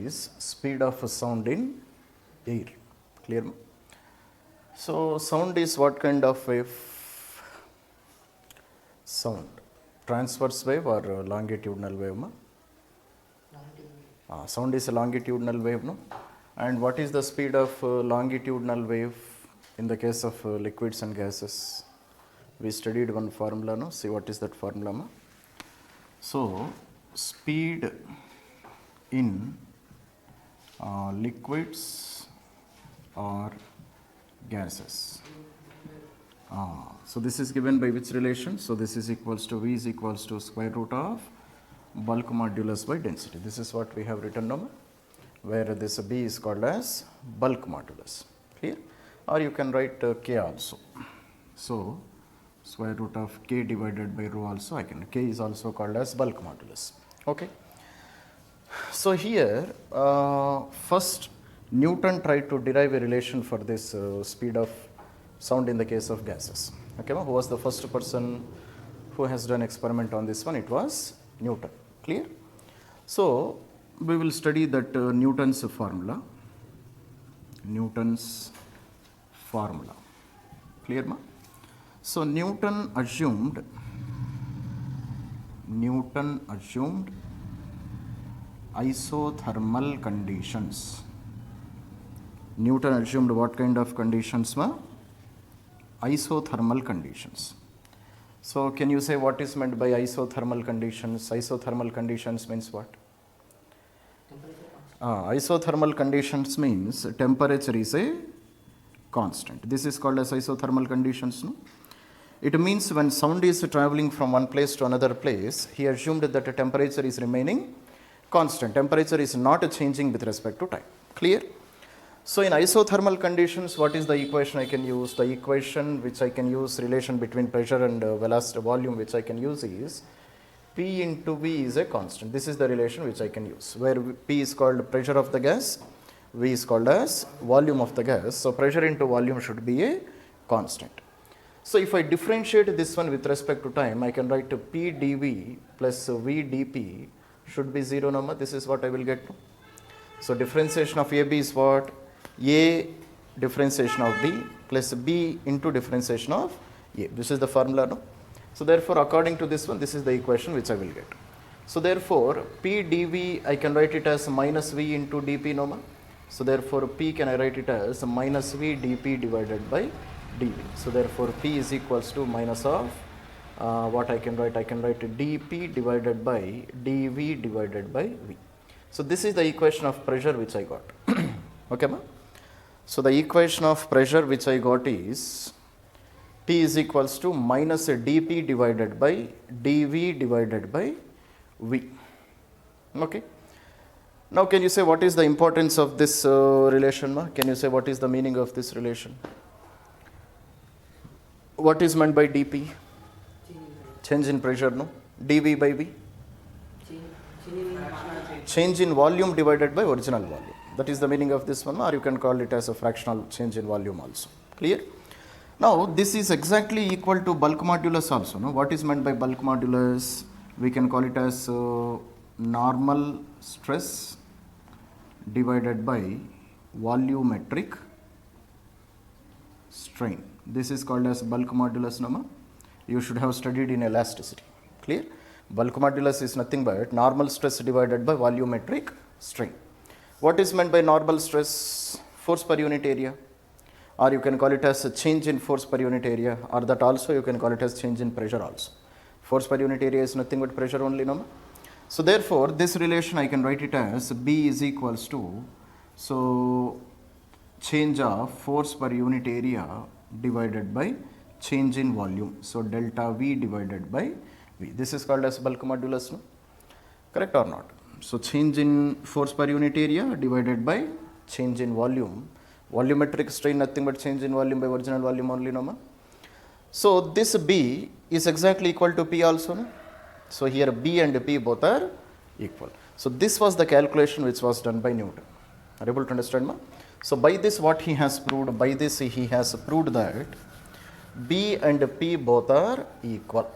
is speed of a sound in air. Clear? So sound is what kind of wave? Sound. Transverse wave or longitudinal wave? Sound is a longitudinal wave, no? And what is the speed of longitudinal wave in the case of liquids and gases? We studied one formula, no? See what is that formula, no? So speed in liquids or gases. So this is given by which relation? So this is equals to V is equals to square root of bulk modulus by density. This is what we have written down, where this B is called as bulk modulus. Clear? Or you can write K also. So square root of K divided by rho also I can. K is also called as bulk modulus. Okay. So here first Newton tried to derive a relation for this speed of sound in the case of gases. Okay, who was the first person who has done experiment on this one? It was Newton. Clear? So we will study that Newton's formula. Newton's formula. Clear, ma? So Newton assumed isothermal conditions. Newton assumed what kind of conditions, ma? Isothermal conditions. So can you say what is meant by isothermal conditions? Isothermal conditions means what? Isothermal conditions means temperature is a constant. This is called as isothermal conditions, no? It means when sound is traveling from one place to another place, he assumed that the temperature is remaining constant. Temperature is not changing with respect to time. Clear? So in isothermal conditions, what is the equation I can use? The equation which I can use, relation between pressure and velocity volume, which I can use is P into V is a constant. This is the relation which I can use, where P is called pressure of the gas, V is called as volume of the gas. So pressure into volume should be a constant. So if I differentiate this one with respect to time, I can write P dV plus V dP should be 0 number. This is what I will get to. So differentiation of AB is what? A differentiation of B plus B into differentiation of A. This is the formula, no? So therefore, according to this one, this is the equation which I will get. So therefore, P dV, I can write it as minus V into dP, no? So therefore, P can I write it as minus V dP divided by dV. So therefore, P is equals to minus of what I can write? I can write dP divided by dV divided by V. So this is the equation of pressure which I got. Okay, ma? So the equation of pressure which I got is P is equals to minus dP divided by dV divided by V. Okay. Now can you say what is the importance of this relation, ma? Can you say what is the meaning of this relation? What is meant by dP? Change in pressure, no? dV by V? Change in volume divided by original volume. That is the meaning of this one, or you can call it as a fractional change in volume also. Clear? Now this is exactly equal to bulk modulus also, no? What is meant by bulk modulus? We can call it as normal stress divided by volumetric strain. This is called as bulk modulus, no? You should have studied in elasticity. Clear? Bulk modulus is nothing but normal stress divided by volumetric strain. What is meant by normal stress? Force per unit area, or you can call it as a change in force per unit area, or that also you can call it as change in pressure also. Force per unit area is nothing but pressure only, no? So therefore, this relation I can write it as B is equals to, so change of force per unit area divided by change in volume. So delta V divided by V. This is called as bulk modulus, no? Correct or not? So change in force per unit area divided by change in volume. Volumetric strain nothing but change in volume by original volume only, no? Ma? So this B is exactly equal to P also, no? So here B and P both are equal. So this was the calculation which was done by Newton. Are you able to understand, ma? So by this what he has proved? By this he has proved that B and P both are equal.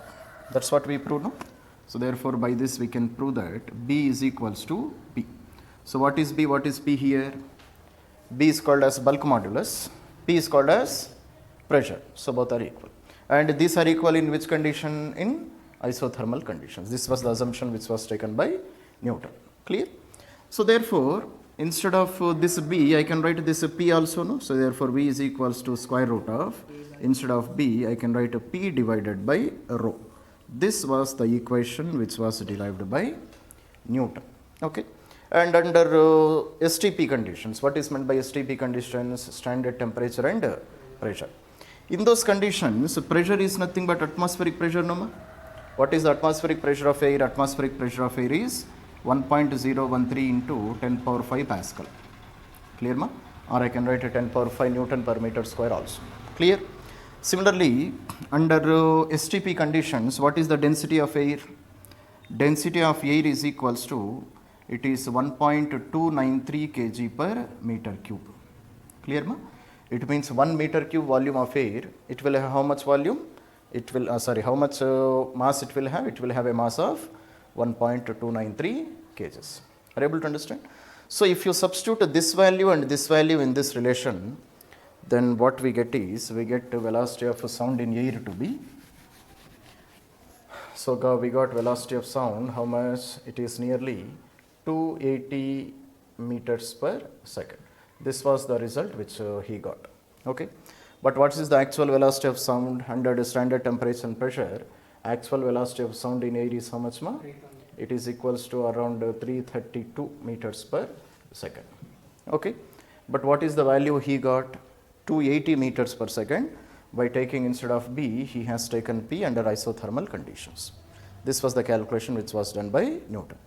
That's what we proved, no? So therefore by this we can prove that B is equals to P. So what is B? What is P here? B is called as bulk modulus, P is called as pressure. So both are equal. And these are equal in which condition? In isothermal conditions. This was the assumption which was taken by Newton. Clear? So therefore, instead of this B, I can write this P also, no? So therefore, V is equals to square root of, instead of B, I can write a P divided by rho. This was the equation which was derived by Newton. Okay. And under STP conditions, what is meant by STP conditions? Standard temperature and pressure. In those conditions, pressure is nothing but atmospheric pressure, no ma? What is the atmospheric pressure of air? Atmospheric pressure of air is 1.013 into 10 power 5 Pascal. Clear ma? Or I can write a 10 power 5 Newton per meter square also. Clear? Similarly, under STP conditions, what is the density of air? Density of air is equals to, it is 1.293 kg per meter cube. Clear ma? It means 1 meter cube volume of air, it will have how much volume? It will, how much mass it will have? It will have a mass of 1.293 kgs. Are you able to understand? So if you substitute this value and this value in this relation, then what we get is, we get the velocity of sound in air to be, so we got velocity of sound, how much? It is nearly 280 meters per second. This was the result which he got. Okay. But what is the actual velocity of sound under the standard temperature and pressure? Actual velocity of sound in air is how much ma? It is equals to around 332 meters per second. Okay. But what is the value he got? 280 meters per second. By taking instead of B, he has taken P under isothermal conditions. This was the calculation which was done by Newton.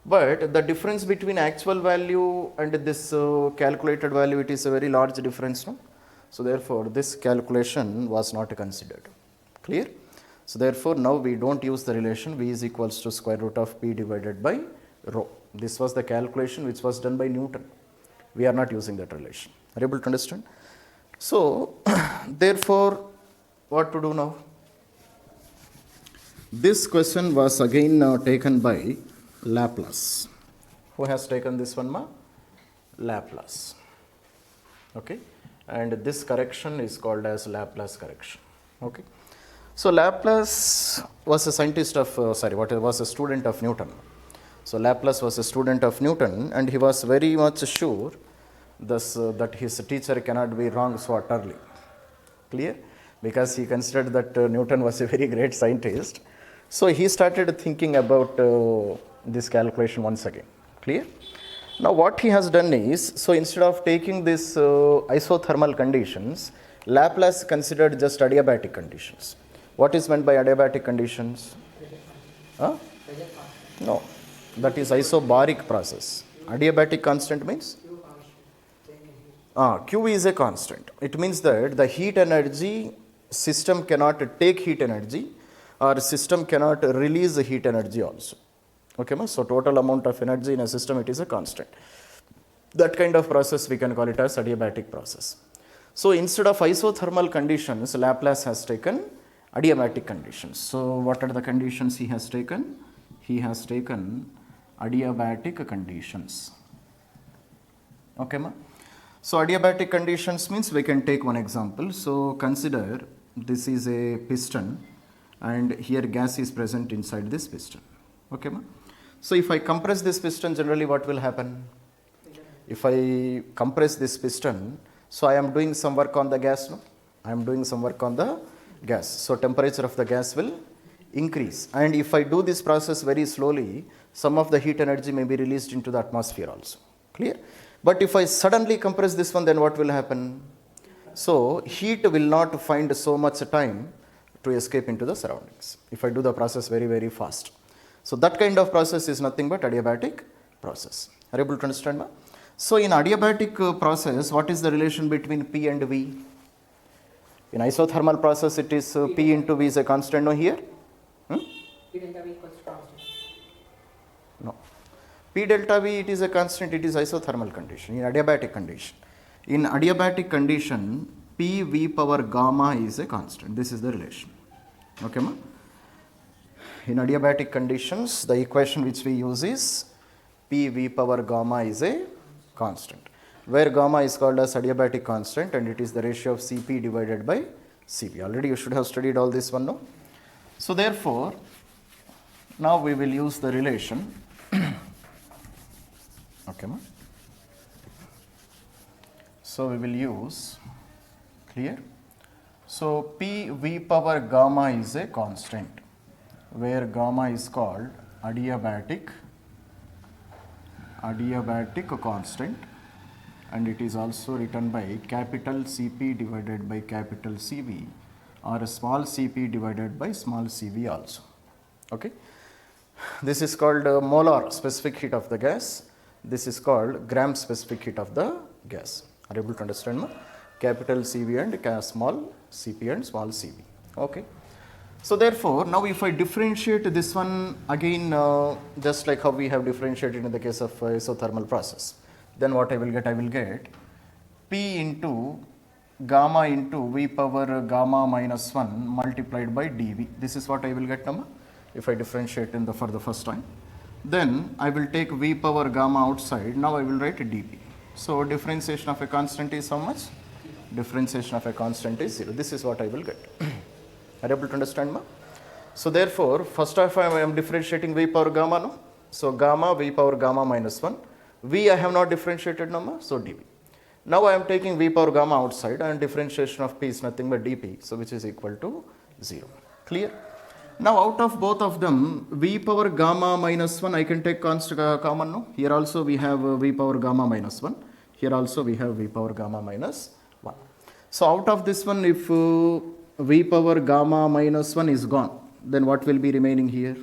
But the difference between actual value and this calculated value, it is a very large difference, no? So therefore, this calculation was not considered. Clear? So therefore, now we don't use the relation V is equals to square root of P divided by rho. This was the calculation which was done by Newton. We are not using that relation. Are you able to understand? So therefore, what to do now? This question was again taken by Laplace. Who has taken this one ma? Laplace. Okay. And this correction is called as Laplace correction. Okay. So Laplace was a scientist of, was a student of Newton. So Laplace was a student of Newton and he was very much sure thus, that his teacher cannot be wrong so utterly. Clear? Because he considered that Newton was a very great scientist. So he started thinking about this calculation once again. Clear? Now what he has done is, so instead of taking this isothermal conditions, Laplace considered just adiabatic conditions. What is meant by adiabatic conditions? Huh? No, that is isobaric process. Adiabatic constant means? Q is a constant. It means that the heat energy, system cannot take heat energy or system cannot release the heat energy also. Okay, so total amount of energy in a system, it is a constant. That kind of process we can call it as adiabatic process. So instead of isothermal conditions, Laplace has taken adiabatic conditions. So what are the conditions he has taken? He has taken adiabatic conditions. Okay, ma? So adiabatic conditions means we can take one example. So consider this is a piston and here gas is present inside this piston. Okay, ma? So if I compress this piston, generally what will happen? If I compress this piston, so I am doing some work on the gas, no? I am doing some work on the gas. So temperature of the gas will increase. And if I do this process very slowly, some of the heat energy may be released into the atmosphere also. Clear? But if I suddenly compress this one, then what will happen? So heat will not find so much time to escape into the surroundings if I do the process very, very fast. So that kind of process is nothing but adiabatic process. Are you able to understand now? So in adiabatic process, what is the relation between P and V? In isothermal process, it is P into V is a constant, no here? P delta V equals to constant. No. P delta V, it is a constant, it is isothermal condition, in adiabatic condition. In adiabatic condition, P V power gamma is a constant. This is the relation. Okay, ma? In adiabatic conditions, the equation which we use is P V power gamma is a constant, where gamma is called as adiabatic constant and it is the ratio of Cp divided by Cv. Already you should have studied all this one, no? So therefore, now we will use the relation. Okay, ma? So we will use, clear? So P V power gamma is a constant, where gamma is called adiabatic constant, and it is also written by capital Cp divided by capital Cv, or a small Cp divided by small Cv also. Okay. This is called molar specific heat of the gas. This is called gram specific heat of the gas. Are you able to understand? Ma? Capital Cv and small Cp and small Cv. Okay. So therefore, now if I differentiate this one again, just like how we have differentiated in the case of isothermal process, then what I will get P into gamma into V power gamma minus 1 multiplied by dV. This is what I will get now if I differentiate for the first time. Then I will take V power gamma outside. Now I will write dP. So differentiation of a constant is how much? Differentiation of a constant is 0. This is what I will get. Are you able to understand, ma? So therefore, first of all I am differentiating V power gamma, no? So gamma V power gamma minus 1. V I have not differentiated, no, ma? So dV. Now I am taking V power gamma outside and differentiation of P is nothing but dP, so which is equal to 0. Clear? Now out of both of them, V power gamma minus 1 I can take constant common, no? Here also we have V power gamma minus 1. Here also we have V power gamma minus 1. So out of this one, if V power gamma minus 1 is gone, then what will be remaining here?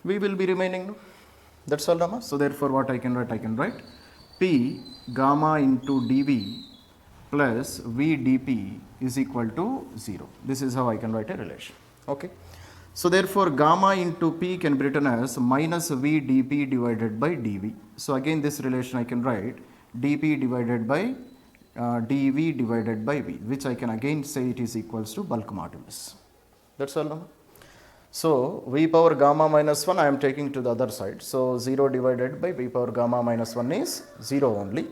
V will be remaining, no? That's all, Rama. So therefore what I can write P gamma into dV plus V dP is equal to 0. This is how I can write a relation. Okay. So therefore gamma into P can be written as minus V dP divided by dV. So again this relation I can write dP divided by dV divided by V, which I can again say it is equals to bulk modulus. That's all, no? So V power gamma minus 1 I am taking to the other side. So 0 divided by V power gamma minus 1 is 0 only.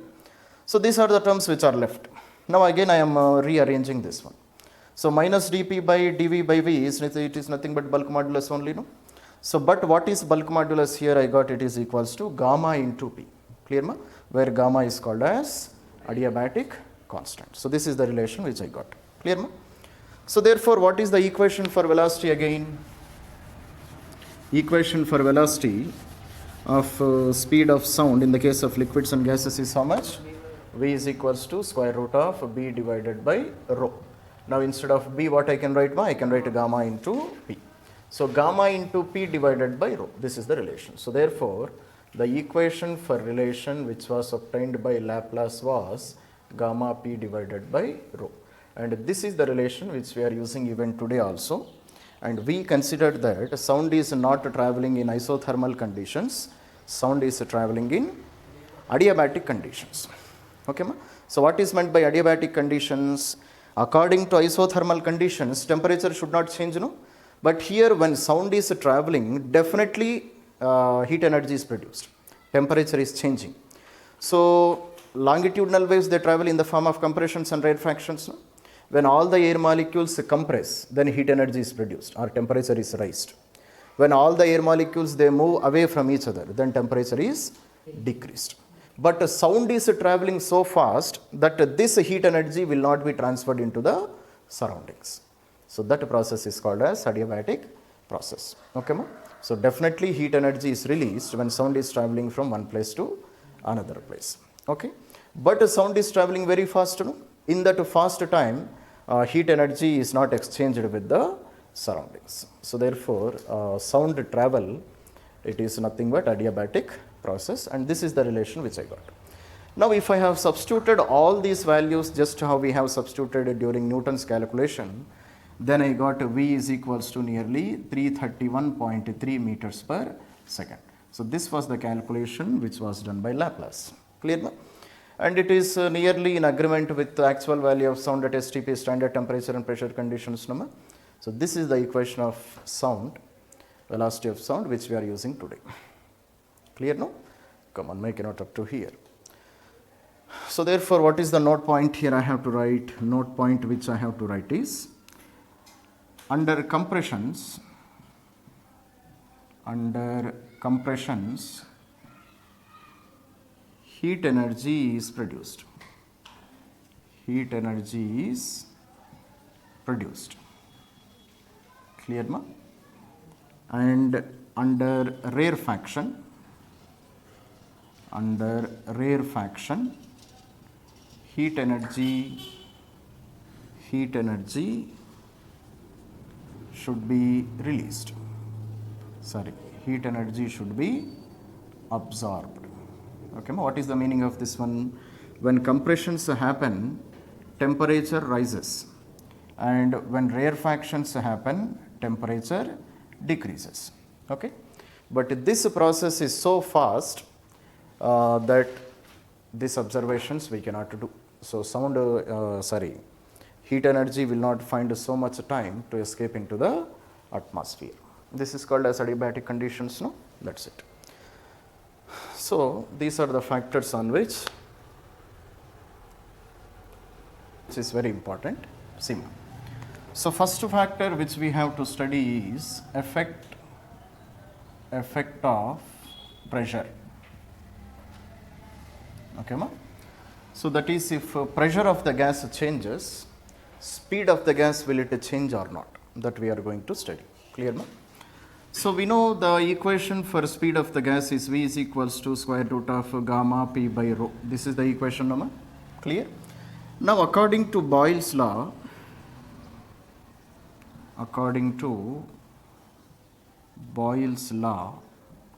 So these are the terms which are left. Now again I am rearranging this one. So minus dP by dV by V is nothing but bulk modulus only, no? So but what is bulk modulus here? I got it is equals to gamma into P. Clear, ma? Where gamma is called as adiabatic constant. So this is the relation which I got. Clear, ma? So therefore what is the equation for velocity again? Equation for velocity of speed of sound in the case of liquids and gases is how much? V is equals to square root of B divided by rho. Now instead of B what I can write? I can write gamma into P. So gamma into P divided by rho. This is the relation. So therefore the equation for relation which was obtained by Laplace was gamma P divided by rho. And this is the relation which we are using even today also. And we considered that sound is not traveling in isothermal conditions, sound is traveling in adiabatic conditions. Okay, ma? So what is meant by adiabatic conditions? According to isothermal conditions, temperature should not change, no? But here when sound is traveling, definitely heat energy is produced. Temperature is changing. So longitudinal waves, they travel in the form of compressions and rarefactions, no? When all the air molecules compress, then heat energy is produced or temperature is raised. When all the air molecules, they move away from each other, then temperature is decreased. But sound is traveling so fast that this heat energy will not be transferred into the surroundings. So that process is called as adiabatic process. Okay, ma? So definitely heat energy is released when sound is traveling from one place to another place. Okay, but sound is traveling very fast, no? In that fast time, heat energy is not exchanged with the surroundings. So therefore, sound travel, it is nothing but adiabatic process, and this is the relation which I got. Now if I have substituted all these values just how we have substituted during Newton's calculation, then I got V is equals to nearly 331.3 meters per second. So this was the calculation which was done by Laplace. Clear, no? And it is nearly in agreement with the actual value of sound at STP, standard temperature and pressure conditions. No? So this is the equation of sound, velocity of sound, which we are using today. Clear now? Come on, make a note up to here. So therefore, what is the note point here I have to write? Note point which I have to write is, under compressions, heat energy is produced. Heat energy is produced. Clear ma? And under rarefaction, heat energy should be released. Heat energy should be absorbed. Okay, what is the meaning of this one? When compressions happen, temperature rises, and when rarefactions happen, temperature decreases. Okay, but this process is so fast that these observations we cannot do. So heat energy will not find so much time to escape into the atmosphere. This is called as adiabatic conditions, no? That's it. So these are the factors on which is very important. SIMA. So first factor which we have to study is effect of pressure. Okay, ma? So that is, if pressure of the gas changes, speed of the gas, will it change or not? That we are going to study. Clear, ma? So we know the equation for speed of the gas is V is equals to square root of gamma P by rho. This is the equation, no, ma? Clear? Now according to Boyle's law,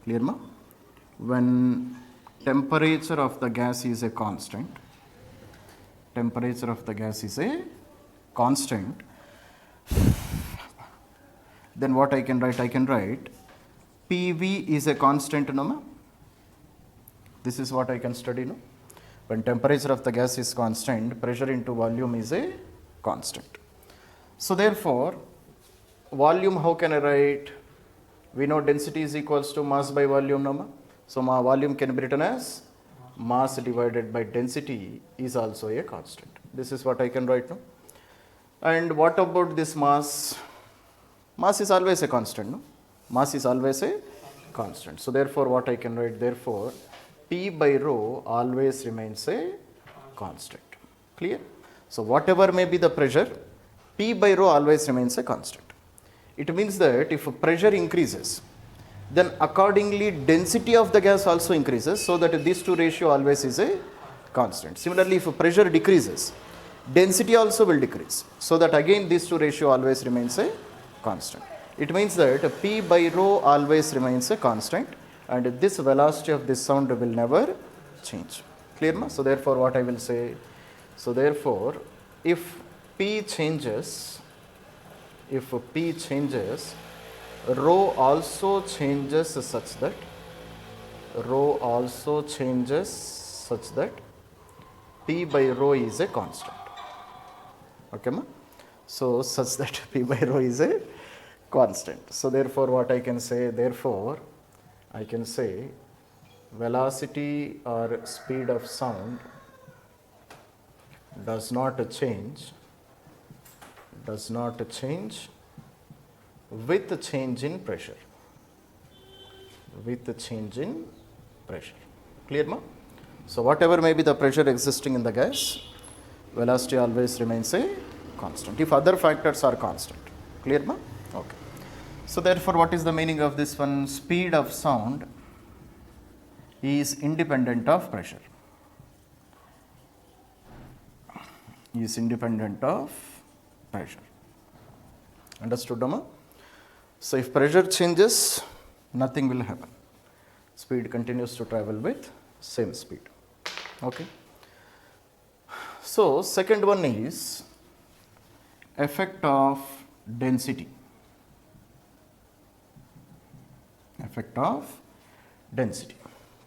clear, ma? When temperature of the gas is a constant, then what I can write? I can write PV is a constant, no, ma? This is what I can study, no? When temperature of the gas is constant, pressure into volume is a constant. So therefore, volume, how can I write? We know density is equals to mass by volume, no, ma? So my volume can be written as mass divided by density is also a constant. This is what I can write now. And what about this mass? Mass is always a constant, no? Mass is always a constant. So therefore what I can write? Therefore P by rho always remains a constant. Clear? So whatever may be the pressure, P by rho always remains a constant. It means that if pressure increases, then accordingly density of the gas also increases, so that these two ratio always is a constant. Similarly, if pressure decreases, density also will decrease, so that again these two ratio always remains a constant. It means that P by rho always remains a constant, and this velocity of this sound will never change. Clear, ma? So therefore what I will say? So therefore if P changes, rho also changes such that P by rho is a constant. Okay, ma? So such that P by rho is a constant. So therefore what I can say? Therefore I can say velocity or speed of sound does not change with the change in pressure. Clear, ma? So whatever may be the pressure existing in the gas, velocity always remains a constant if other factors are constant. Clear, ma? Okay. So therefore what is the meaning of this one? Speed of sound is independent of pressure. Understood, ma? So if pressure changes, nothing will happen. Speed continues to travel with same speed. Okay. So second one is effect of density.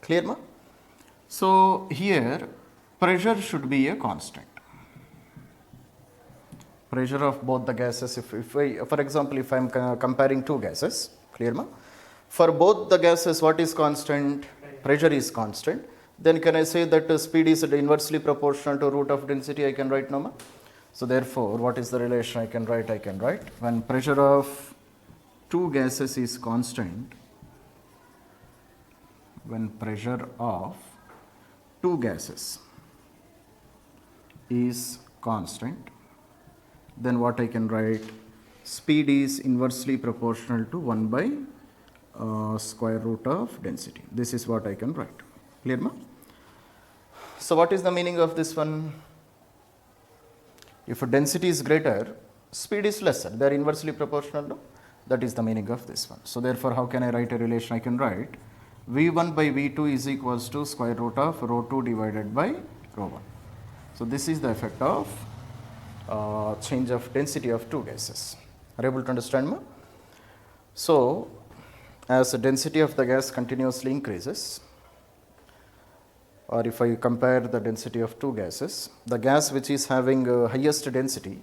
Clear, ma? So here pressure should be a constant. Pressure of both the gases, if I, for example, if I am comparing two gases, clear, ma? For both the gases, what is constant? pressure is constant, then can I say that speed is inversely proportional to root of density? I can write now. So therefore, what is the relation I can write? I can write when pressure of two gases is constant, when pressure of two gases is constant, then what I can write? Speed is inversely proportional to 1 by square root of density. This is what I can write. Clear, ma? So what is the meaning of this one? If density is greater, speed is lesser. They are inversely proportional. No? That is the meaning of this one. So therefore, how can I write a relation? I can write V1 by V2 is equals to square root of rho 2 divided by rho 1. So this is the effect of change of density of two gases. Are you able to understand, ma? So as the density of the gas continuously increases, or if I compare the density of two gases, the gas which is having highest density,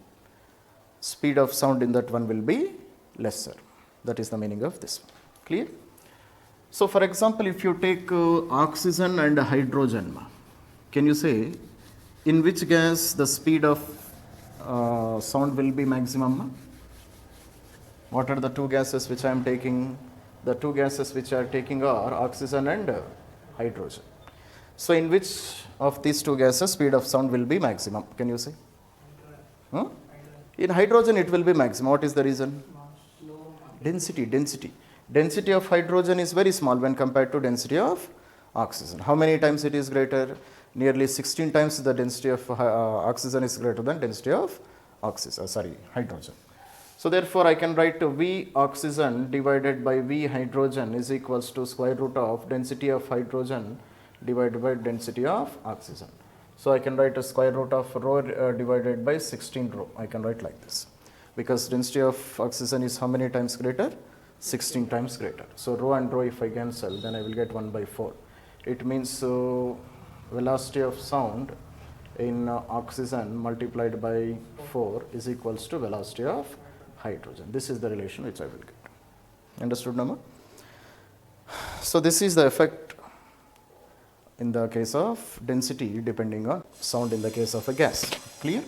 speed of sound in that one will be lesser. That is the meaning of this one. Clear? So for example, if you take oxygen and hydrogen, can you say in which gas the speed of sound will be maximum? What are the two gases which I am taking? The two gases which I am taking are oxygen and hydrogen. So in which of these two gases speed of sound will be maximum? Can you say? Huh? In hydrogen it will be maximum. What is the reason? Density. Density of hydrogen is very small when compared to density of oxygen. How many times it is greater? Nearly 16 times the density of oxygen is greater than density of hydrogen. So therefore, I can write V oxygen divided by V hydrogen is equals to square root of density of hydrogen divided by density of oxygen. So I can write a square root of rho divided by 16 rho. I can write like this. Because density of oxygen is how many times greater? 16 times greater. So rho and rho if I cancel, then I will get 1 by 4. It means velocity of sound in oxygen multiplied by 4 is equals to velocity of hydrogen. This is the relation which I will get. Understood, Nama? So this is the effect in the case of density depending on sound in the case of a gas. Clear?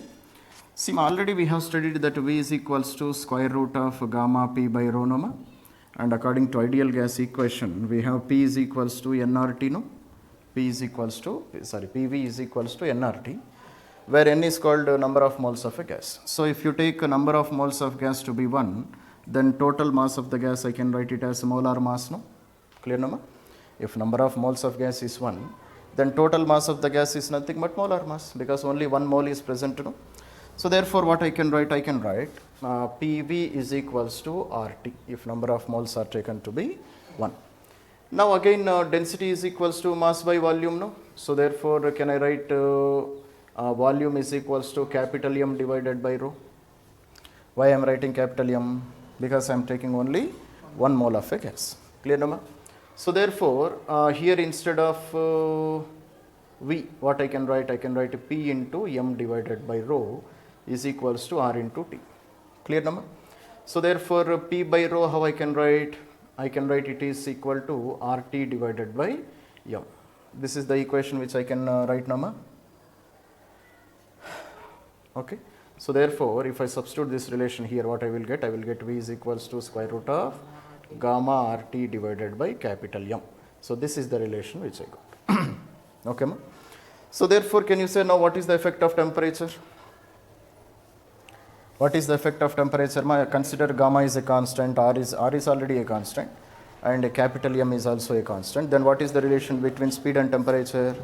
See, already we have studied that V is equals to square root of gamma P by rho, Nama. And according to ideal gas equation, we have P is equals to nRT, no? PV is equals to nRT, where N is called number of moles of a gas. So if you take a number of moles of gas to be 1, then total mass of the gas I can write it as molar mass, no? Clear, Nama? If number of moles of gas is 1, then total mass of the gas is nothing but molar mass, because only 1 mole is present, no? So therefore, what I can write? I can write PV is equals to RT if number of moles are taken to be 1. Now again density is equals to mass by volume, no? So therefore, can I write volume is equals to capital M divided by rho? Why I am writing capital M? Because I am taking only 1 mole of a gas. Clear, Nama? So therefore, here instead of V, what I can write? I can write P into M divided by rho is equals to R into T. Clear, Nama? So therefore, P by rho, how I can write? I can write it is equal to RT divided by M. This is the equation which I can write, Nama. Okay. So therefore, if I substitute this relation here, what I will get? I will get V is equals to square root of gamma RT divided by capital M. So this is the relation which I got. Okay, ma? So therefore, can you say now what is the effect of temperature? What is the effect of temperature? Consider gamma is a constant, R is already a constant, and capital M is also a constant. Then what is the relation between speed and temperature?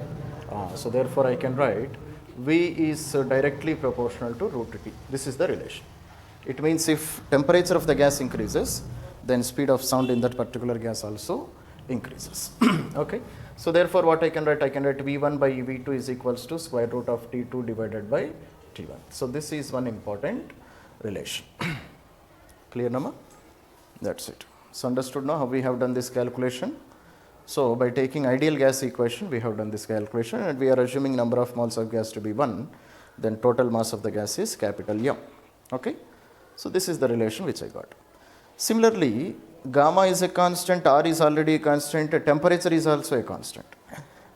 So therefore, I can write V is directly proportional to root T. This is the relation. It means if temperature of the gas increases, then speed of sound in that particular gas also increases. Okay. So therefore, what I can write? I can write V1 by V2 is equals to square root of T2 divided by T1. So this is one important relation. Clear, Nama? That's it. So understood now how we have done this calculation? So by taking ideal gas equation, we have done this calculation, and we are assuming number of moles of gas to be 1, then total mass of the gas is capital M. Okay? So this is the relation which I got. Similarly, gamma is a constant, R is already a constant, temperature is also a constant.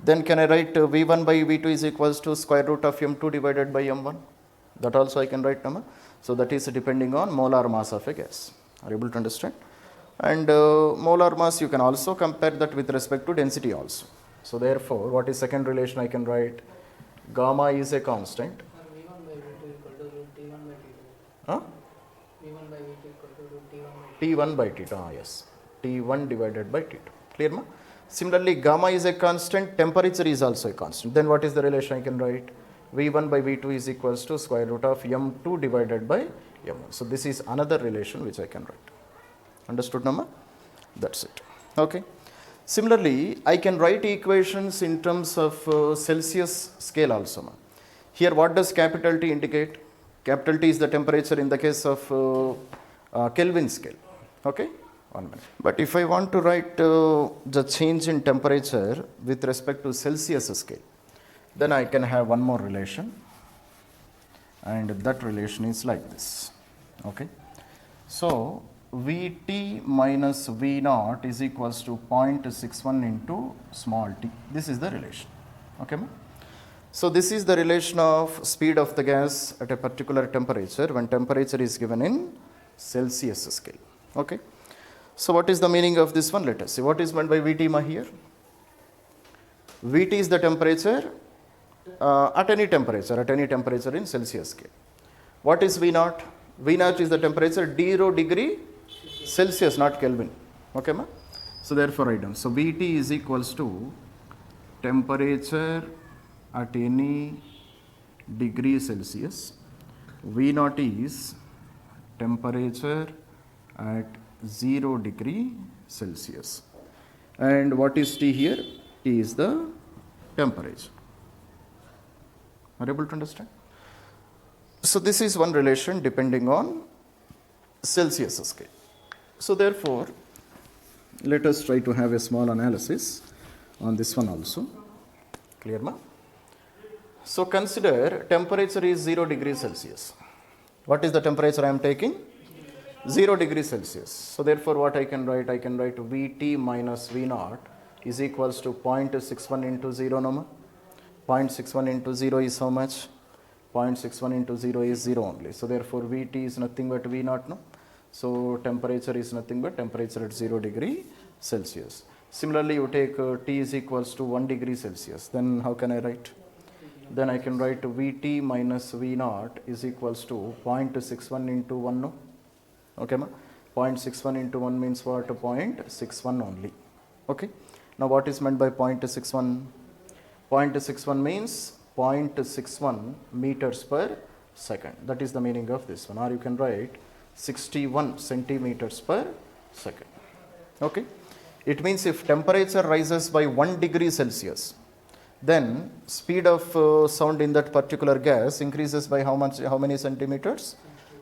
Then can I write V1 by V2 is equals to square root of M2 divided by M1? That also I can write, Nama. So that is depending on molar mass of a gas. Are you able to understand? And molar mass you can also compare that with respect to density also. So therefore, what is second relation I can write? Gamma is a constant. V1 by V2 equal to root T1 by T2. Huh? V1 by V2 equal to root T1 by T1 by T2, yes. T1 divided by T2. Clear, ma? Similarly, gamma is a constant, temperature is also a constant. Then what is the relation I can write? V1 by V2 is equals to square root of M2 divided by M1. So this is another relation which I can write. Understood, Nama? That's it. Okay. Similarly, I can write equations in terms of Celsius scale also, ma. Here what does capital T indicate? Capital T is the temperature in the case of Kelvin scale. Okay, 1 minute. But if I want to write the change in temperature with respect to Celsius scale, then I can have one more relation, and that relation is like this. Okay, so Vt minus V naught is equals to 0.61 into small t. This is the relation. Okay, ma? So this is the relation of speed of the gas at a particular temperature when temperature is given in Celsius scale. Okay. So what is the meaning of this one? Let us see. What is meant by Vt, ma, here? Vt is the temperature at any temperature in Celsius scale. What is V naught? V naught is the temperature 0 degree Celsius, not Kelvin. Okay, ma? So therefore write down. So Vt is equals to temperature at any degree Celsius. V naught is temperature at 0 degree Celsius. And what is T here? T is the temperature. Are you able to understand? So this is one relation depending on Celsius scale. So therefore, let us try to have a small analysis on this one also. Clear, ma? So consider temperature is 0 degrees Celsius. What is the temperature I am taking? 0 degrees Celsius. So therefore what I can write? I can write Vt minus V naught is equals to 0.61 into 0, no, ma? 0.61 into 0 is how much? 0.61 into 0 is 0 only. So therefore Vt is nothing but V naught, no? So temperature is nothing but temperature at 0 degree Celsius. Similarly, you take T is equals to 1 degree Celsius. Then how can I write? Then I can write Vt minus V naught is equals to 0.61 into 1, no? Okay, ma? 0.61 into 1 means what? 0.61 only. Okay. Now what is meant by 0.61? 0.61 means 0.61 meters per second. That is the meaning of this one. Or you can write 61 centimeters per second. Okay. It means if temperature rises by 1 degree Celsius, then speed of sound in that particular gas increases by how much? How many centimeters?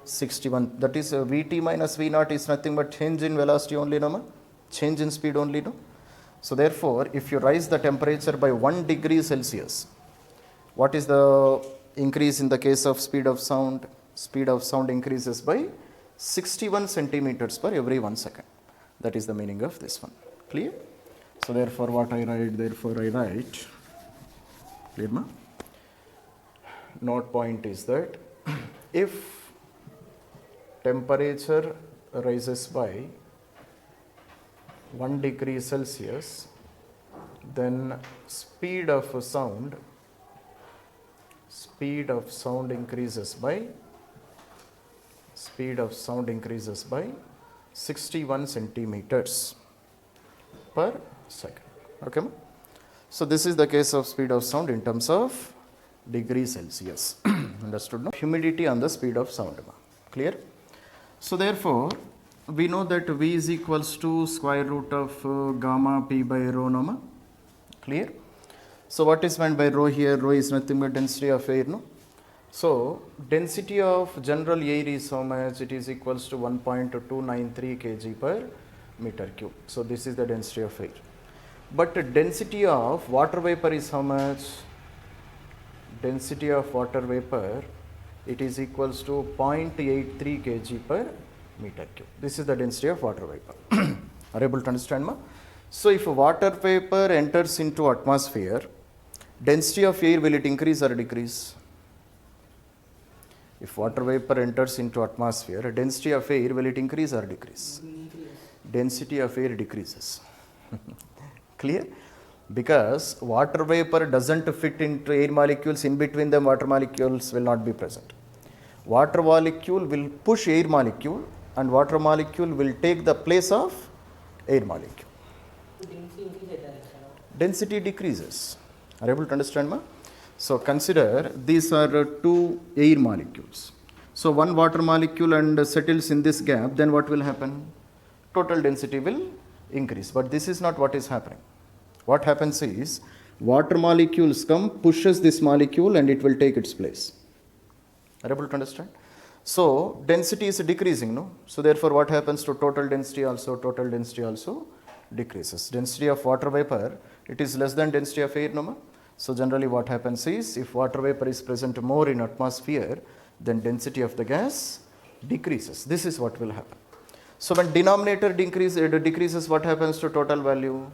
61. That is Vt minus V naught is nothing but change in velocity only, no, ma? Change in speed only, no? So therefore, if you raise the temperature by 1 degree Celsius, what is the increase in the case of speed of sound? Speed of sound increases by 61 centimeters per every 1 second. That is the meaning of this one. Clear? So therefore what I write? Therefore I write, clear, ma? Note point is that if temperature rises by 1 degree Celsius, then speed of sound increases by 61 centimeters per second. Okay, ma? So this is the case of speed of sound in terms of degree Celsius. Understood, no? Humidity on the speed of sound, ma. Clear? So therefore we know that V is equals to square root of gamma P by rho, no, ma? Clear? So what is meant by rho here? Rho is nothing but density of air, no? So density of general air is how much? It is equals to 1.293 kg per meter cube. So this is the density of air. But density of water vapor is how much? Density of water vapor, it is equals to 0.83 kg per meter cube. This is the density of water vapor. Are you able to understand, ma? So if water vapor enters into atmosphere, density of air, will it increase or decrease? If water vapor enters into atmosphere, density of air, will it increase or decrease? Density of air decreases. Clear? Because water vapor doesn't fit into air molecules, in between them water molecules will not be present. Water molecule will push air molecule and water molecule will take the place of air molecule. Density decreases. Are you able to understand, ma? So consider these are two air molecules. So one water molecule and settles in this gap, then what will happen? Total density will increase. But this is not what is happening. What happens is, water molecules come, pushes this molecule and it will take its place. Are you able to understand? So density is decreasing, no? So therefore what happens to total density also? Total density also decreases. Density of water vapor, it is less than density of air, no? Ma? So generally what happens is, if water vapor is present more in atmosphere, then density of the gas decreases. This is what will happen. So when denominator decreases, what happens to total value?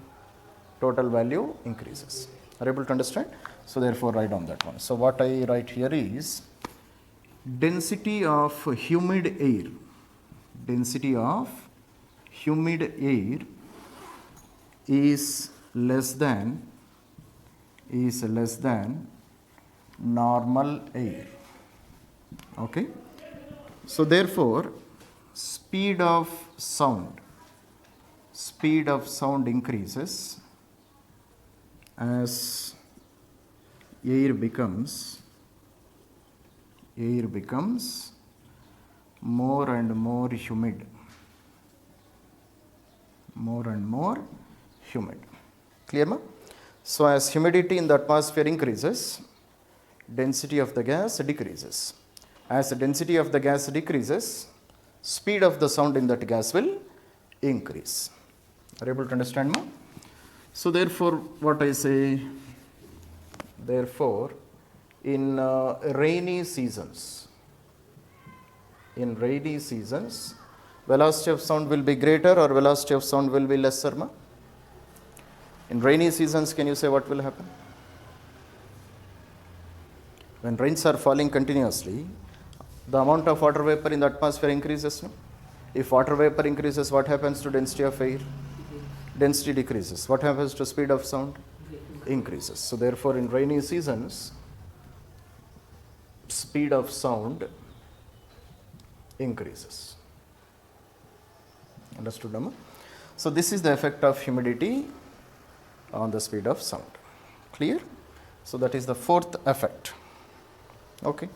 Total value increases. Are you able to understand? So therefore write on that one. So what I write here is, density of humid air, density of humid air is less than normal air. Okay? So therefore speed of sound increases as air becomes more and more humid. Clear, ma? So as humidity in the atmosphere increases, density of the gas decreases. As the density of the gas decreases, speed of the sound in that gas will increase. Are you able to understand, ma? So therefore what I say, therefore in rainy seasons, velocity of sound will be greater or velocity of sound will be lesser, ma? In rainy seasons, can you say what will happen? When rains are falling continuously, the amount of water vapor in the atmosphere increases, no? If water vapor increases, what happens to density of air? Density decreases. What happens to speed of sound? Increases. So therefore in rainy seasons, speed of sound increases. Understood, Amma? So this is the effect of humidity on the speed of sound. Clear? So that is the fourth effect. Okay.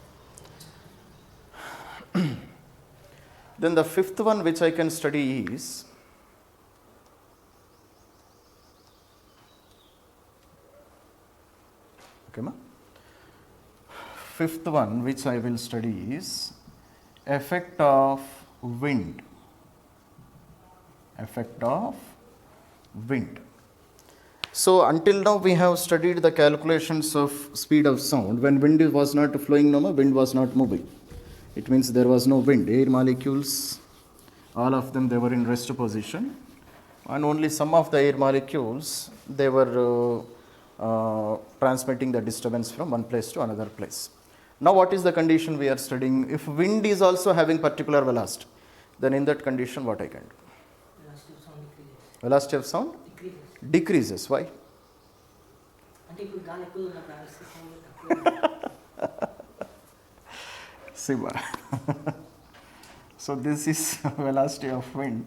Then the fifth one which I can study is, okay, ma? Fifth one which I will study is effect of wind. Effect of wind. So until now we have studied the calculations of speed of sound. When wind was not flowing, no, wind was not moving. It means there was no wind. Air molecules, all of them, they were in rest position, and only some of the air molecules, they were transmitting the disturbance from one place to another place. Now what is the condition we are studying? If wind is also having particular velocity, then in that condition what I can do? Velocity of sound decreases. Why? Siva. So this is velocity of wind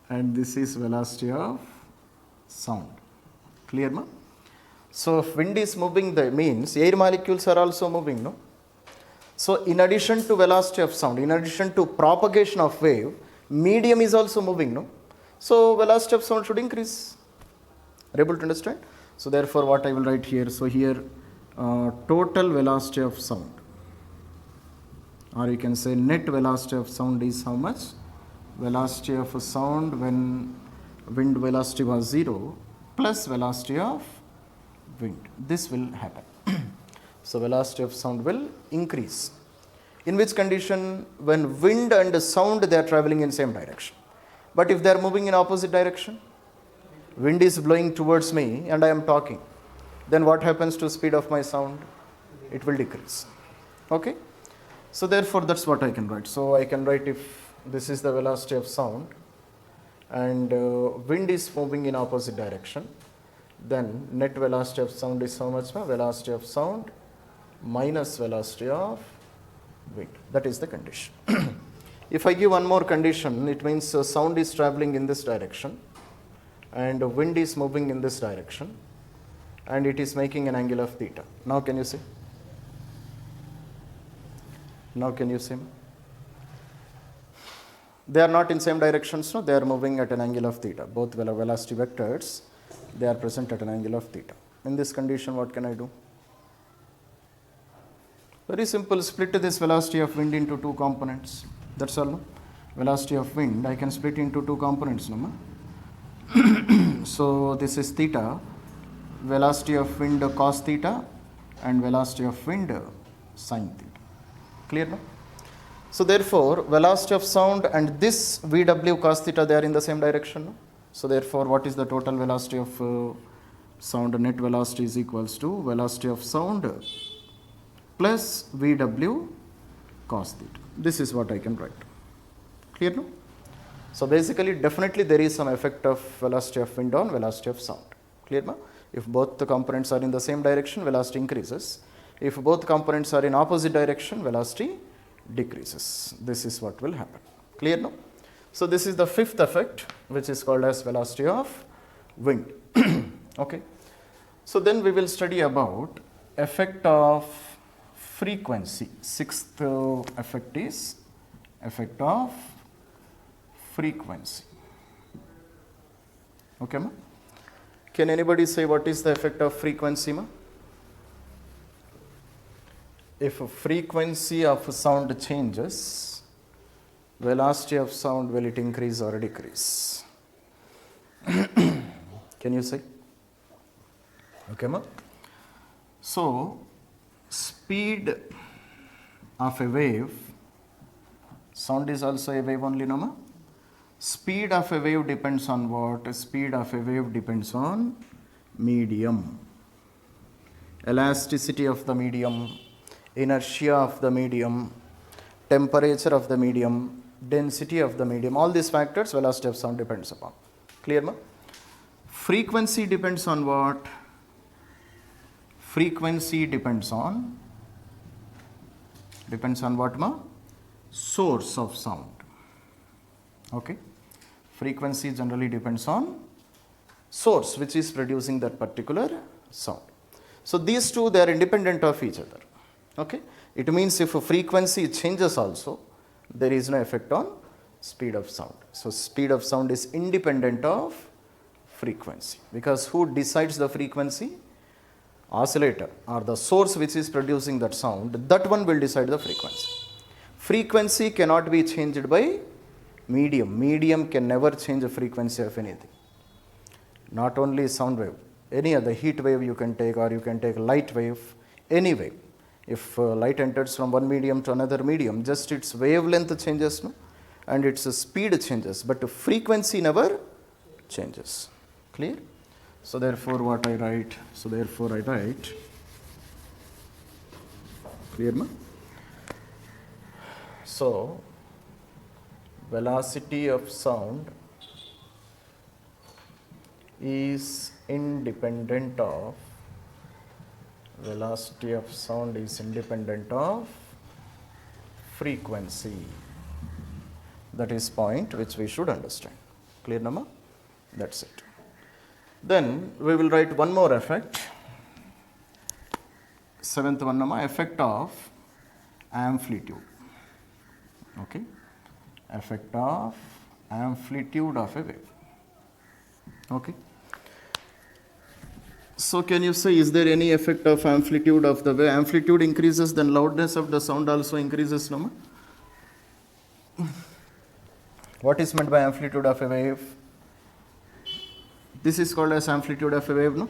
and this is velocity of sound. Clear, ma? So if wind is moving, that means air molecules are also moving, no? So in addition to velocity of sound, in addition to propagation of wave, medium is also moving, no? So velocity of sound should increase. Are you able to understand? So therefore what I will write here, so here total velocity of sound, or you can say net velocity of sound is how much? Velocity of a sound when wind velocity was 0 plus velocity of wind. This will happen. So velocity of sound will increase. In which condition? When wind and sound they are traveling in same direction. But if they are moving in opposite direction, wind is blowing towards me and I am talking, then what happens to speed of my sound? It will decrease. Okay? So therefore that's what I can write. So I can write, if this is the velocity of sound and wind is moving in opposite direction, then net velocity of sound is how much? Velocity of sound minus velocity of wind. That is the condition. If I give one more condition, it means sound is traveling in this direction and wind is moving in this direction and it is making an angle of theta. Now can you see? Now can you see? They are not in same directions, no? They are moving at an angle of theta. Both velocity vectors, they are present at an angle of theta. In this condition, what can I do? Very simple, split this velocity of wind into two components. That's all. No? Velocity of wind, I can split into two components. No? So this is theta, velocity of wind cos theta and velocity of wind sin theta. Clear now? So therefore, velocity of sound and this VW cos theta, they are in the same direction. No? So therefore, what is the total velocity of sound? Net velocity is equals to velocity of sound plus VW cos theta. This is what I can write. Clear now? So basically, definitely there is some effect of velocity of wind on velocity of sound. Clear now? If both the components are in the same direction, velocity increases. If both components are in opposite direction, velocity decreases. This is what will happen. Clear now? So this is the fifth effect, which is called as velocity of wind. Okay. So then we will study about effect of frequency. Sixth effect is effect of frequency. Okay, ma? Can anybody say what is the effect of frequency, ma? If a frequency of sound changes, velocity of sound, will it increase or decrease? Can you say? Okay, ma? So, speed of a wave, sound is also a wave only, no ma? Speed of a wave depends on what? Speed of a wave depends on medium. Elasticity of the medium, inertia of the medium, temperature of the medium, density of the medium, all these factors velocity of sound depends upon. Clear ma? Frequency depends on what? Frequency depends on what ma? Source of sound. Okay? Frequency generally depends on source which is producing that particular sound. So these two, they are independent of each other. Okay? It means if a frequency changes also, there is no effect on speed of sound. So speed of sound is independent of frequency, because who decides the frequency? Oscillator or the source which is producing that sound, that one will decide the frequency. Frequency cannot be changed by medium. Medium can never change the frequency of anything. Not only sound wave, any other heat wave you can take, or you can take light wave, any wave. If light enters from one medium to another medium, just its wavelength changes, no? And its speed changes, but the frequency never changes. Clear? So therefore what I write? So therefore I write, clear ma? So velocity of sound is independent of frequency. That is point which we should understand. Clear nama? That's it. Then we will write one more effect. Seventh one nama, effect of amplitude. Okay? Effect of amplitude of a wave. Okay? So can you say, is there any effect of amplitude of the wave? Amplitude increases, then loudness of the sound also increases, no? What is meant by amplitude of a wave? This is called as amplitude of a wave, no?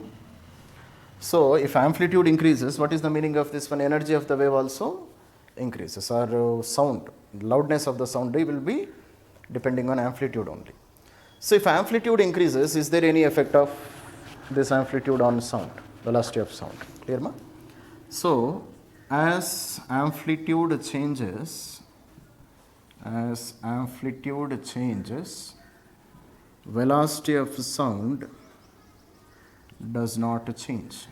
So if amplitude increases, what is the meaning of this one? Energy of the wave also increases, or sound, loudness of the sound will be depending on amplitude only. So if amplitude increases, is there any effect of this amplitude on sound, velocity of sound? Clear ma? So as amplitude changes, velocity of sound does not change.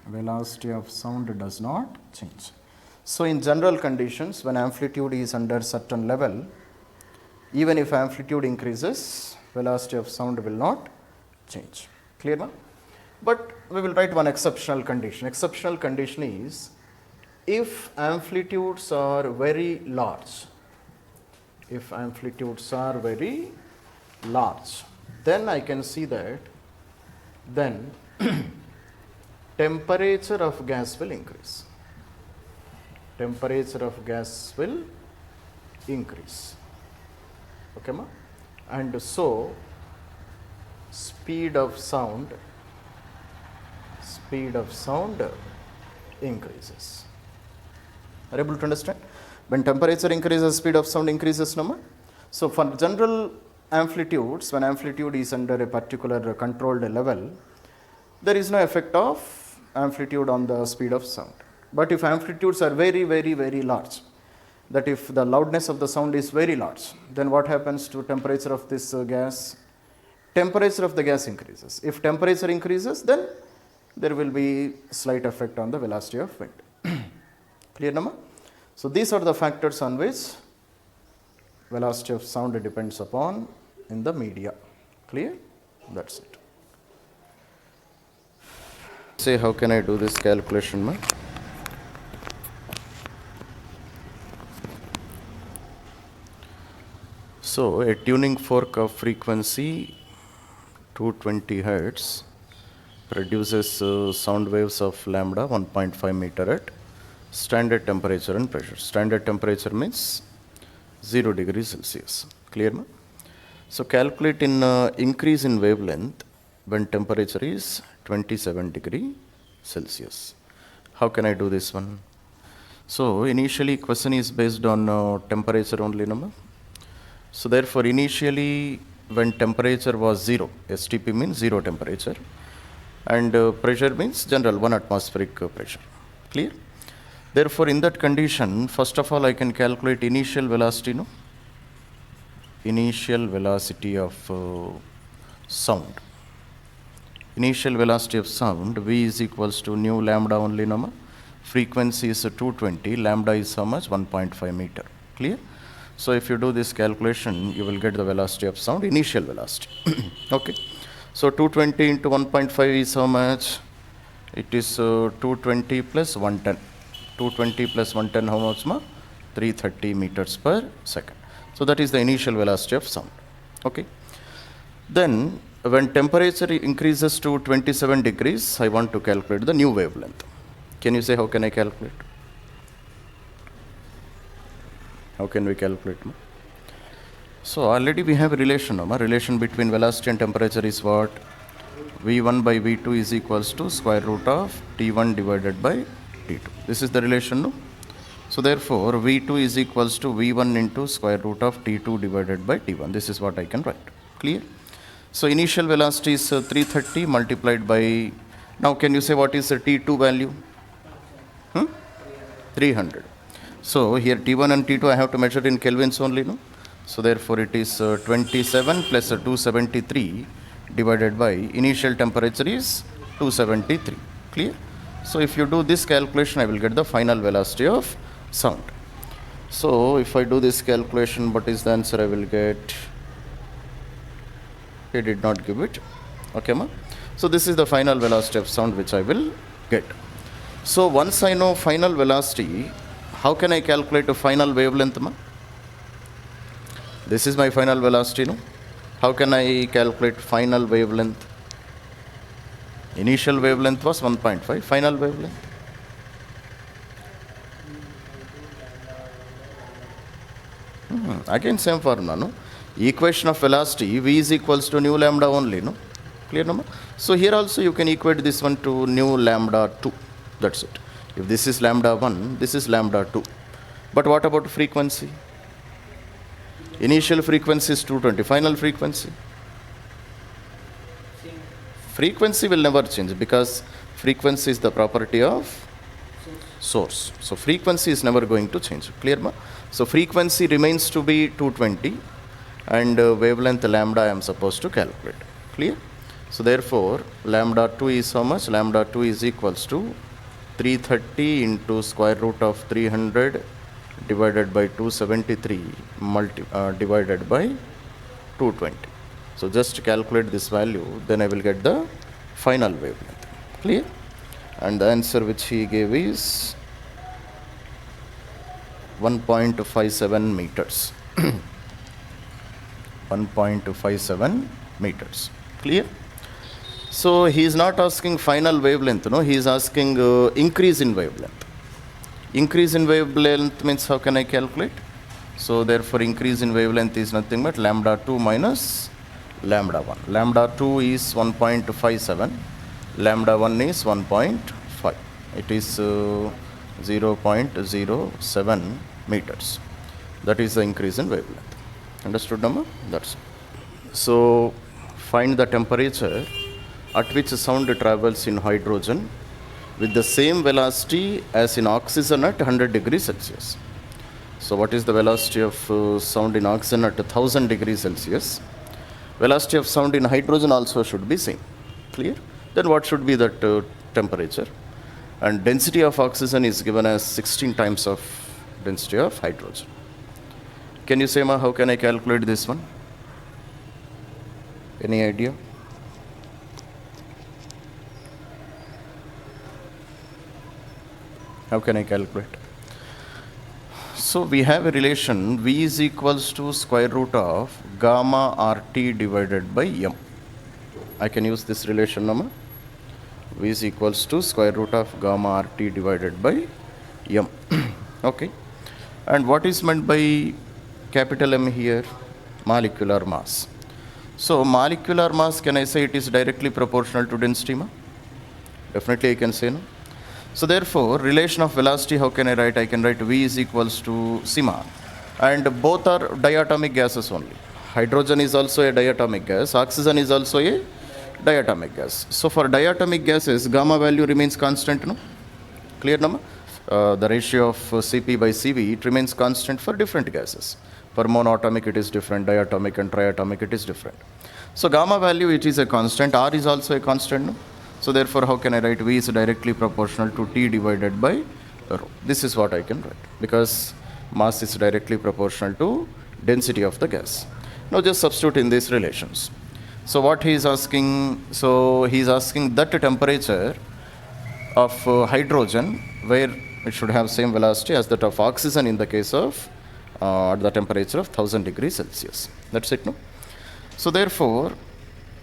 Velocity of sound does not change. So in general conditions, when amplitude is under certain level, even if amplitude increases, velocity of sound will not change. Clear ma? But we will write one exceptional condition. Exceptional condition is if amplitudes are very large, then I can see that then temperature of gas will increase. Okay ma? And so speed of sound increases. Are able to understand? When temperature increases, speed of sound increases, no ma? So for general amplitudes, when amplitude is under a particular controlled level, there is no effect of amplitude on the speed of sound. But if amplitudes are very, very, very large, that if the loudness of the sound is very large, then what happens to temperature of this gas? Temperature of the gas increases. If temperature increases, then there will be slight effect on the velocity of wind. Clear nama? So these are the factors on which velocity of sound depends upon in the media. Clear? That's it. Say, how can I do this calculation, ma? So a tuning fork of frequency 220 Hertz produces sound waves of lambda 1.5 meter at standard temperature and pressure. Standard temperature means 0 degrees Celsius. Clear ma? So calculate in increase in wavelength when temperature is 27 degree Celsius. How can I do this one? So initially question is based on temperature only, no? So therefore initially when temperature was 0, STP means 0 temperature, and pressure means general 1 atmospheric pressure. Clear? Therefore in that condition, first of all I can calculate initial velocity, no? Initial velocity of sound. Initial velocity of sound, V is equals to nu lambda only, no? Frequency is 220, lambda is how much? 1.5 meter. Clear? So if you do this calculation, you will get the velocity of sound, initial velocity. Okay. So 220 into 1.5 is how much? It is 220 plus 110. 220 plus 110 how much ma? 330 meters per second. So that is the initial velocity of sound. Okay. Then when temperature increases to 27 degrees, I want to calculate the new wavelength. Can you say how can I calculate? How can we calculate? So already we have a relation. Relation between velocity and temperature is what? V1 by V2 is equals to square root of T1 divided by T2. This is the relation, no? So therefore V2 is equals to V1 into square root of T2 divided by T1. This is what I can write. Clear? So initial velocity is 330 multiplied by, now can you say what is the T2 value? 300. So here T1 and T2 I have to measure in kelvins only, no? So therefore it is 27 plus 273 divided by initial temperature is 273. Clear? So if you do this calculation, I will get the final velocity of sound. So if I do this calculation, what is the answer I will get? He did not give it. Okay, ma? So this is the final velocity of sound which I will get. So once I know final velocity, how can I calculate a final wavelength, ma? This is my final velocity, no? How can I calculate final wavelength? Initial wavelength was 1.5, final wavelength? Again same formula, no? Equation of velocity, V is equals to nu lambda only, no? Clear, no? So here also you can equate this one to nu lambda 2. That's it. If this is lambda 1, this is lambda 2. But what about frequency? Initial frequency is 220. Final frequency? Frequency will never change because frequency is the property of source. So frequency is never going to change. Clear ma? So frequency remains to be 220 and wavelength lambda I am supposed to calculate. Clear? So therefore lambda 2 is how much? Lambda 2 is equals to 330 into square root of 300 divided by 273 divided by 220. So just calculate this value, then I will get the final wavelength. Clear? And the answer which he gave is 1.57 meters. 1.57 meters. Clear? So he is not asking final wavelength, no, he is asking increase in wavelength. Increase in wavelength means how can I calculate? So therefore increase in wavelength is nothing but lambda 2 minus lambda 1. Lambda 2 is 1.57, lambda 1 is 1.5. It is 0.07 meters. That is the increase in wavelength. Understood, Nama? That's it. So find the temperature at which sound travels in hydrogen with the same velocity as in oxygen at 100 degrees Celsius. So what is the velocity of sound in oxygen at 1000 degrees Celsius? Velocity of sound in hydrogen also should be same. Clear? Then what should be that temperature? And density of oxygen is given as 16 times of density of hydrogen. Can you say, ma, how can I calculate this one? Any idea? How can I calculate? So we have a relation V is equals to square root of gamma RT divided by M. I can use this relation, Nama. V is equals to square root of gamma RT divided by M. Okay. And what is meant by capital M here? Molecular mass. So molecular mass, can I say it is directly proportional to density, ma? Definitely I can say, no? So therefore, relation of velocity, how can I write? I can write V is equals to sigma. And both are diatomic gases only. Hydrogen is also a diatomic gas. Oxygen is also a diatomic gas. So for diatomic gases, gamma value remains constant, no? Clear, no? The ratio of Cp by Cv, it remains constant for different gases. For monatomic, it is different. Diatomic and triatomic, it is different. So gamma value, it is a constant. R is also a constant, no? So therefore, how can I write? V is directly proportional to T divided by rho. This is what I can write, because mass is directly proportional to density of the gas. Now just substitute in these relations. So what he is asking, so he is asking that temperature of hydrogen, where it should have same velocity as that of oxygen in the case of at the temperature of 1000 degrees Celsius. That's it, no? So therefore,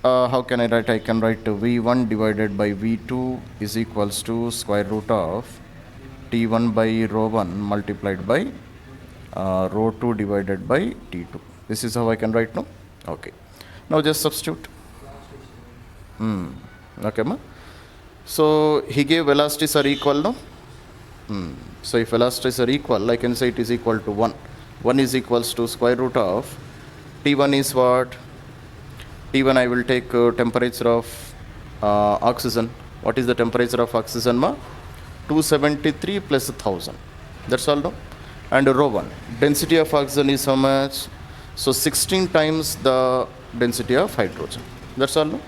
how can I write? I can write V1 divided by V2 is equals to square root of T1 by rho 1 multiplied by rho 2 divided by T2. This is how I can write, no? Okay. Now just substitute. Okay, ma? So he gave velocities are equal, no? So if velocities are equal, I can say it is equal to 1. 1 is equals to square root of T1 is what? T1 I will take temperature of oxygen. What is the temperature of oxygen, ma? 273 plus 1000. That's all, no? And rho 1. Density of oxygen is how much? So 16 times the density of hydrogen. That's all, no?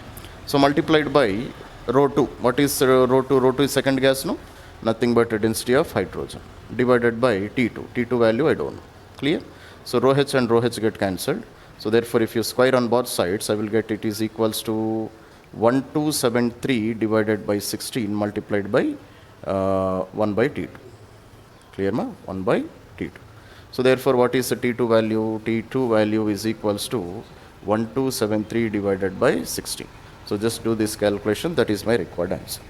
So multiplied by rho 2. What is rho 2? Rho 2 is second gas, no? Nothing but density of hydrogen. Divided by T2. T2 value I don't know. Clear? So rho h and rho h get cancelled. So therefore, if you square on both sides, I will get it is equals to 1273 divided by 16 multiplied by 1 by T2. Clear, ma? 1 by T2. So therefore, what is the T2 value? T2 value is equals to 1273 divided by 16. So just do this calculation. That is my required answer.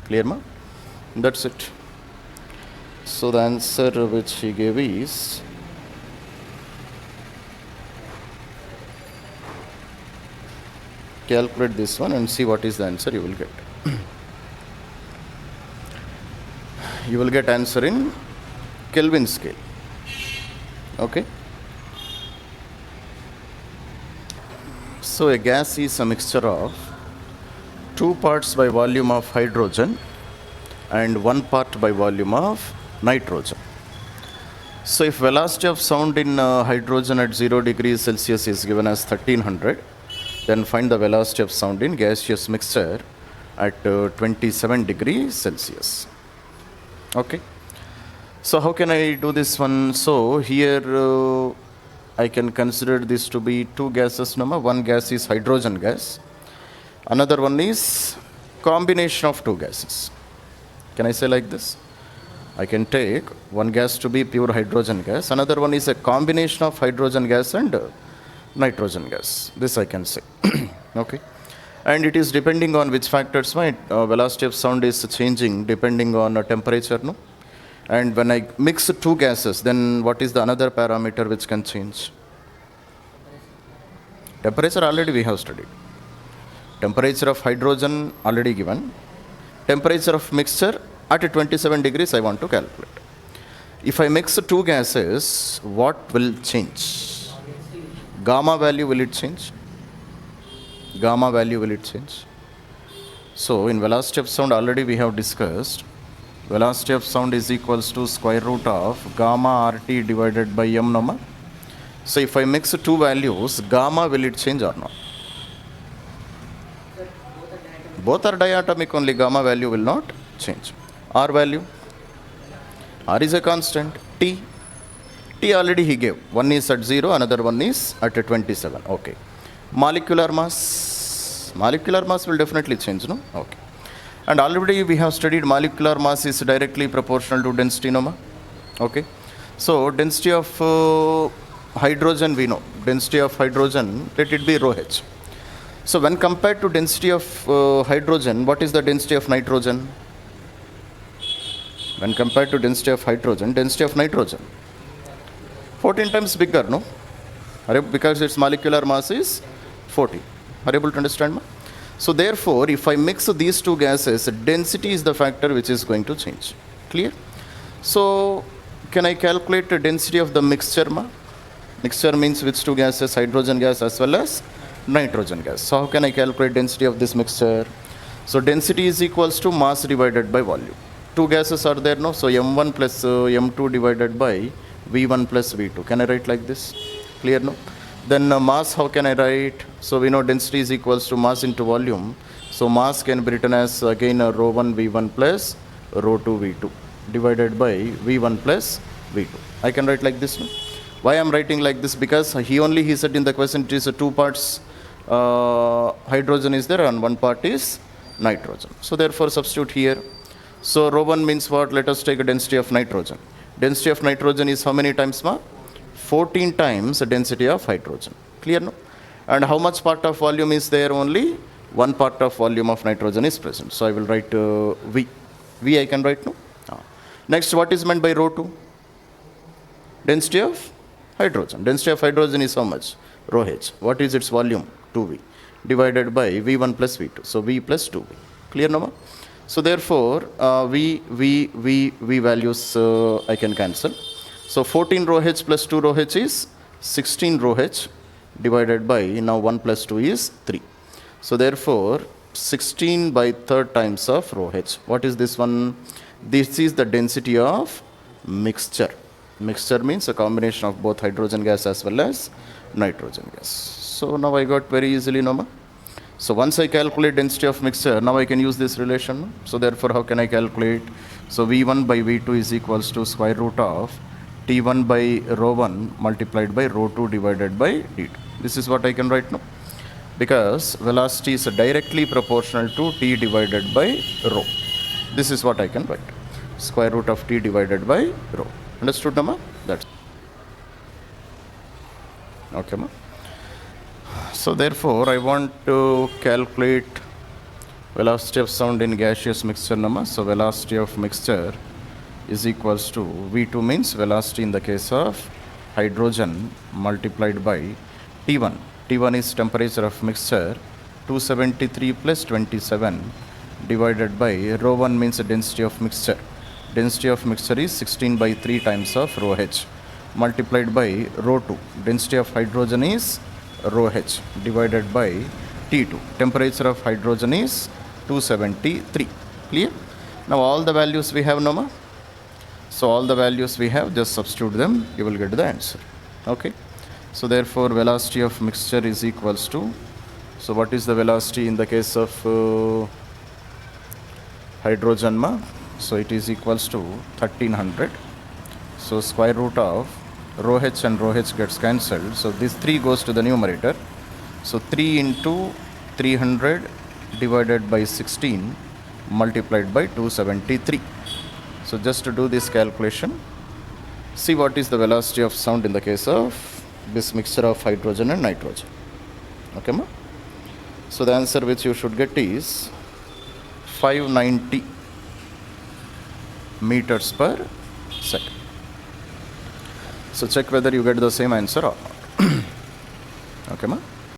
Clear, ma? That's it. So the answer which he gave is calculate this one and see what is the answer you will get. you will get answer in Kelvin scale. Okay. So a gas is a mixture of 2 parts by volume of hydrogen and 1 part by volume of nitrogen. So if velocity of sound in hydrogen at 0 degrees Celsius is given as 1300, then find the velocity of sound in gaseous mixture at 27 degrees Celsius. Okay. So how can I do this one? So here I can consider this to be 2 gases. One gas is hydrogen gas. Another one is combination of 2 gases. Can I say like this? I can take one gas to be pure hydrogen gas. Another one is a combination of hydrogen gas and nitrogen gas. This I can say. Okay. And it is depending on which factors my velocity of sound is changing depending on temperature. No? And when I mix 2 gases, then what is the another parameter which can change? Temperature already we have studied. Temperature of hydrogen already given. Temperature of mixture at 27 degrees I want to calculate. If I mix 2 gases, what will change? Gamma value, will it change? Gamma value, will it change? So in velocity of sound already we have discussed. Velocity of sound is equals to square root of gamma RT divided by m number. So if I mix 2 values, gamma, will it change or not? Both are diatomic, only gamma value will not change. R value? R is a constant. T? T already he gave. One is at 0, another one is at 27. Okay. Molecular mass? Molecular mass will definitely change, no? Okay. And already we have studied molecular mass is directly proportional to density, no? Okay. So density of hydrogen we know. Density of hydrogen, let it be rho h. So when compared to density of hydrogen, what is the density of nitrogen? When compared to density of hydrogen, 14 times bigger, no? Because its molecular mass is 40. Are you able to understand? So therefore, if I mix these 2 gases, density is the factor which is going to change. Clear? So can I calculate the density of the mixture? Mixture means which 2 gases? Hydrogen gas as well as nitrogen gas. So how can I calculate density of this mixture? So density is equals to mass divided by volume. 2 gases are there, no? So m1 plus m2 divided by v1 plus v2. Can I write like this? Clear, no? Then mass, how can I write? So we know density is equals to mass into volume. So mass can be written as again rho 1 v1 plus rho 2 v2 divided by v1 plus v2. I can write like this, no? Why I am writing like this? Because he said in the question it is 2 parts hydrogen is there and 1 part is nitrogen. So therefore substitute here. So rho 1 means what? Let us take a density of nitrogen. Density of nitrogen is how many times? 14 times the density of hydrogen. Clear, no? And how much part of volume is there? Only 1 part of volume of nitrogen is present. So I will write V. V I can write, no? Next, what is meant by rho 2? Density of hydrogen. Density of hydrogen is how much? Rho h. What is its volume? 2V divided by V1 plus V2. So V plus 2V. Clear, no? So therefore, V values I can cancel. So 14 rho h plus 2 rho h is 16 rho h divided by, now 1 plus 2 is 3. So therefore, 16 by third times of rho h. What is this one? This is the density of mixture. Mixture means a combination of both hydrogen gas as well as nitrogen gas. So now I got very easily, no? So once I calculate density of mixture, now I can use this relation. So therefore, how can I calculate? So V1 by V2 is equals to square root of T1 by rho 1 multiplied by rho 2 divided by D2. This is what I can write now. Because velocity is directly proportional to T divided by rho. This is what I can write. Square root of T divided by rho. Understood, Nama? That's okay, ma? So therefore, I want to calculate velocity of sound in gaseous mixture, Nama. So velocity of mixture is equals to V2 means velocity in the case of hydrogen multiplied by T1. T1 is temperature of mixture, 273 plus 27 divided by rho 1 means the density of mixture. density of mixture is 16 by 3 times of rho h multiplied by rho 2. Density of hydrogen is rho h divided by T2. Temperature of hydrogen is 273. Clear? Now all the values we have, Noma. So all the values we have, just substitute them, you will get the answer. Okay. So therefore velocity of mixture is equals to, so what is the velocity in the case of hydrogen ma? So it is equals to 1300. So square root of rho h and rho h gets cancelled. So this 3 goes to the numerator. So 3 into 300 divided by 16 multiplied by 273. So just to do this calculation, see what is the velocity of sound in the case of this mixture of hydrogen and nitrogen. Okay, ma? So the answer which you should get is 590 meters per second. So check whether you get the same answer or not. Okay, ma?